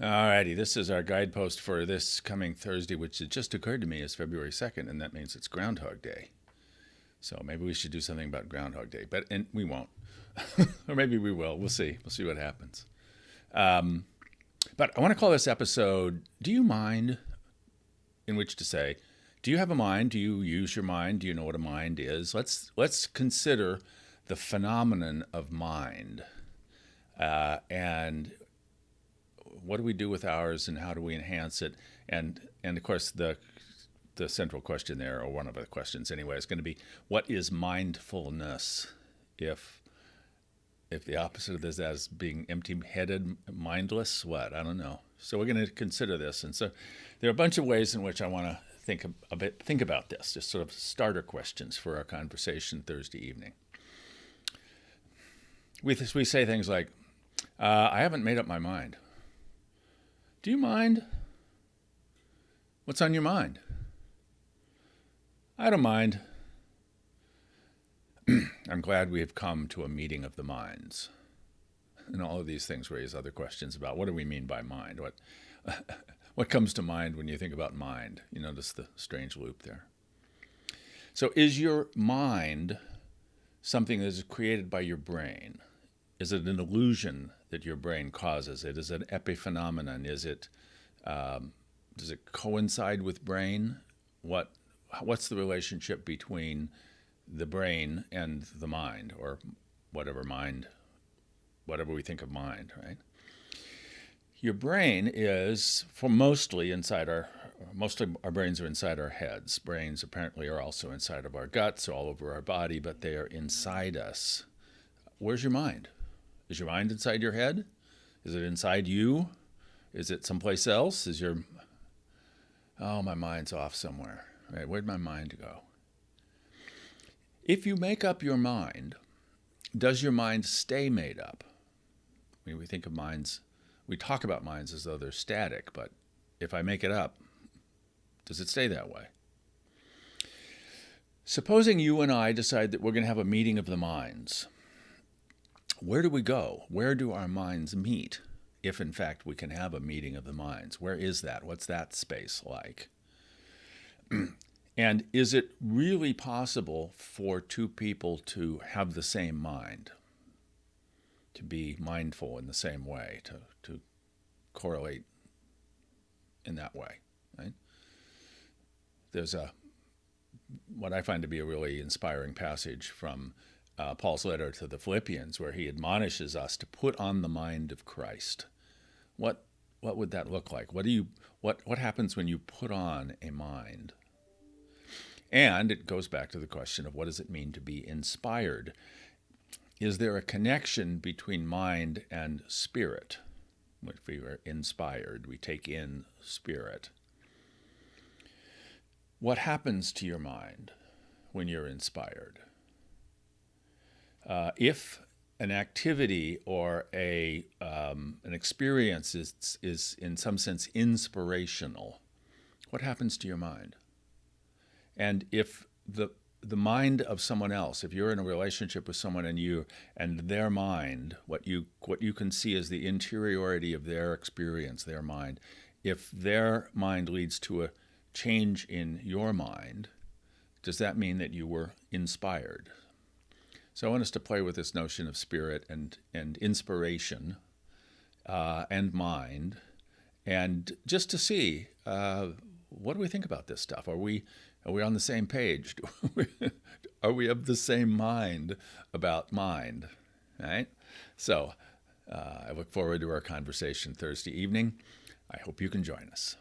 Alrighty, this is our guidepost for this coming Thursday, which it just occurred to me is February 2nd, and that means it's Groundhog Day. So maybe we should do something about Groundhog Day, and we won't. Or maybe we will. We'll see. We'll see what happens. But I want to call this episode, Do You Mind? In which to say, do you have a mind? Do you use your mind? Do you know what a mind is? Let's consider the phenomenon of mind. And what do we do with ours, and how do we enhance it? And of course, the central question there, or one of the questions anyway, is going to be, what is mindfulness? If the opposite of this as being empty-headed, mindless, what? I don't know. So we're going to consider this, and so there are a bunch of ways in which I want to think about this, just sort of starter questions for our conversation Thursday evening. We say things like, I haven't made up my mind. Do you mind? What's on your mind? I don't mind. I'm glad we have come to a meeting of the minds. And all of these things raise other questions about what do we mean by mind? What comes to mind when you think about mind? You notice the strange loop there. So is your mind something that is created by your brain? Is it an illusion that your brain causes? It is an epiphenomenon. Does it coincide with brain? What's the relationship between the brain and the mind, or whatever we think of mind, right? Your brain is mostly our brains are inside our heads. Brains apparently are also inside of our guts, all over our body, but they are inside us. Where's your mind? Is your mind inside your head? Is it inside you? Is it someplace else? My mind's off somewhere. Right? Where'd my mind go? If you make up your mind, does your mind stay made up? I mean, we think of minds, we talk about minds as though they're static, but if I make it up, does it stay that way? Supposing you and I decide that we're going to have a meeting of the minds. Where do we go? Where do our minds meet? If in fact we can have a meeting of the minds, where is that? What's that space like? And is it really possible for two people to have the same mind? To be mindful in the same way, to correlate in that way, right? There's what I find to be a really inspiring passage from Paul's letter to the Philippians, where he admonishes us to put on the mind of Christ. What would that look like? What happens when you put on a mind? And it goes back to the question of what does it mean to be inspired? Is there a connection between mind and spirit? If we are inspired, we take in spirit. What happens to your mind when you're inspired? If an activity or an experience is in some sense inspirational, what happens to your mind? And if the mind of someone else, if you're in a relationship with someone and their mind, what you can see as the interiority of their experience, their mind, if their mind leads to a change in your mind, does that mean that you were inspired? So I want us to play with this notion of spirit and inspiration and mind, and just to see what do we think about this stuff? Are we on the same page? Are we of the same mind about mind? Right? So I look forward to our conversation Thursday evening. I hope you can join us.